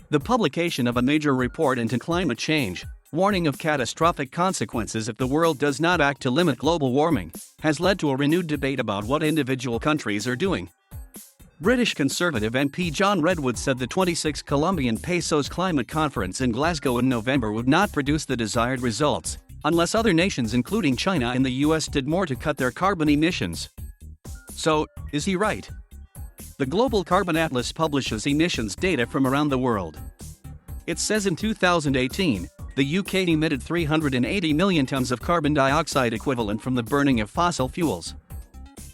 The publication of a major report into climate change, warning of catastrophic consequences if the world does not act to limit global warming, has led to a renewed debate about what individual countries are doing. British Conservative MP John Redwood said the 26 Colombian pesos climate conference in Glasgow in November would not produce the desired results unless other nations including China and the US did more to cut their carbon emissions. So, is he right? The Global Carbon Atlas publishes emissions data from around the world. It says in 2018, the UK emitted 380 million tons of carbon dioxide equivalent from the burning of fossil fuels.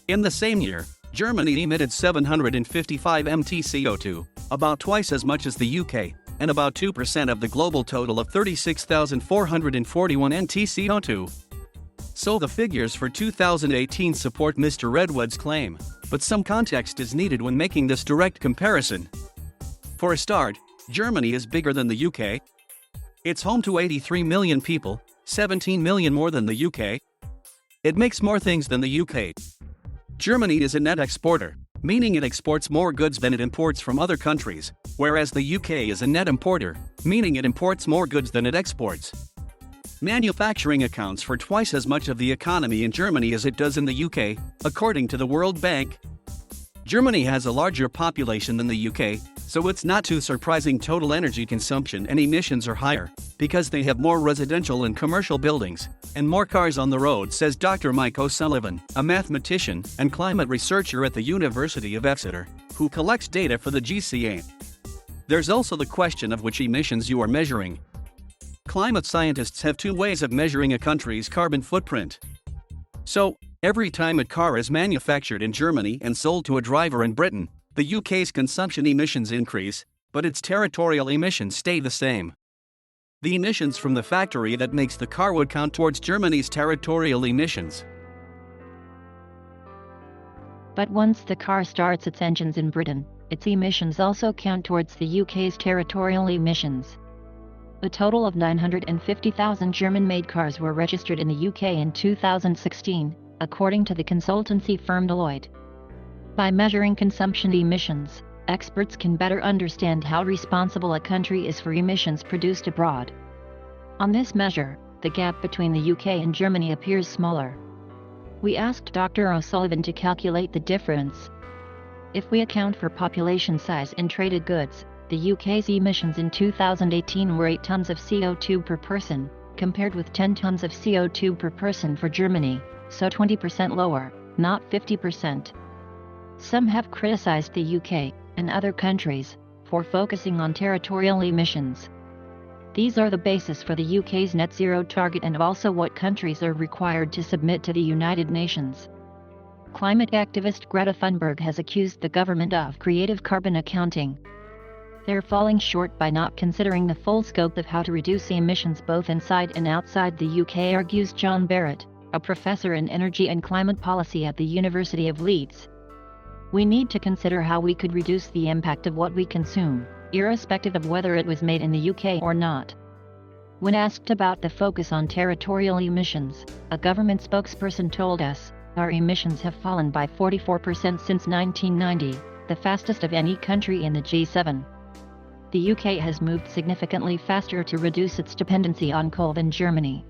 In the same year, Germany emitted 755 mt CO2, about twice as much as the UK, and about 2% of the global total of 36,441 nt CO2. So the figures for 2018 support Mr. Redwood's claim, but some context is needed when making this direct comparison. For a start, Germany is bigger than the UK. It's home to 83 million people, 17 million more than the UK. It makes more things than the UK. Germany is a net exporter, meaning it exports more goods than it imports from other countries, whereas the UK is a net importer, meaning it imports more goods than it exports. Manufacturing accounts for twice as much of the economy in Germany as it does in the UK, according to the World Bank. Germany has a larger population than the UK, so it's not too surprising total energy consumption and emissions are higher, because they have more residential and commercial buildings, and more cars on the road, says Dr. Mike O'Sullivan, a mathematician and climate researcher at the University of Exeter, who collects data for the GCA. There's also the question of which emissions you are measuring. Climate scientists have two ways of measuring a country's carbon footprint. So, every time a car is manufactured in Germany and sold to a driver in Britain, the UK's consumption emissions increase, but its territorial emissions stay the same. The emissions from the factory that makes the car would count towards Germany's territorial emissions. But once the car starts its engines in Britain, its emissions also count towards the UK's territorial emissions. A total of 950,000 German-made cars were registered in the UK in 2016, according to the consultancy firm Deloitte. By measuring consumption emissions, experts can better understand how responsible a country is for emissions produced abroad. On this measure, the gap between the UK and Germany appears smaller. We asked Dr. O'Sullivan to calculate the difference. If we account for population size and traded goods, the UK's emissions in 2018 were 8 tons of CO2 per person, compared with 10 tons of CO2 per person for Germany, so 20% lower, not 50%. Some have criticized the UK, and other countries, for focusing on territorial emissions. These are the basis for the UK's net zero target and also what countries are required to submit to the United Nations. Climate activist Greta Thunberg has accused the government of creative carbon accounting. They're falling short by not considering the full scope of how to reduce emissions both inside and outside the UK, argues John Barrett, a professor in energy and climate policy at the University of Leeds. We need to consider how we could reduce the impact of what we consume, irrespective of whether it was made in the UK or not. When asked about the focus on territorial emissions, a government spokesperson told us, "Our emissions have fallen by 44% since 1990, the fastest of any country in the G7. The UK has moved significantly faster to reduce its dependency on coal than Germany."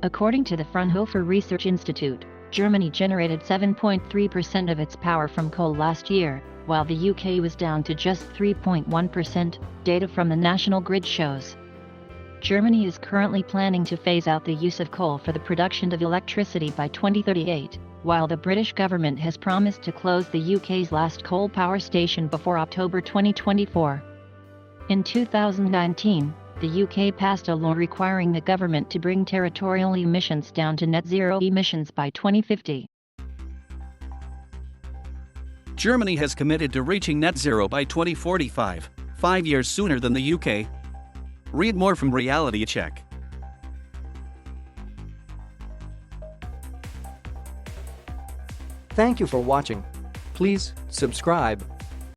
According to the Fraunhofer Research Institute, Germany generated 7.3% of its power from coal last year, while the UK was down to just 3.1%, data from the National Grid shows. Germany is currently planning to phase out the use of coal for the production of electricity by 2038, while the British government has promised to close the UK's last coal power station before October 2024. In 2019, the UK passed a law requiring the government to bring territorial emissions down to net zero emissions by 2050. Germany has committed to reaching net zero by 2045, 5 years sooner than the UK. Read more from Reality Check. Thank you for watching. Please subscribe.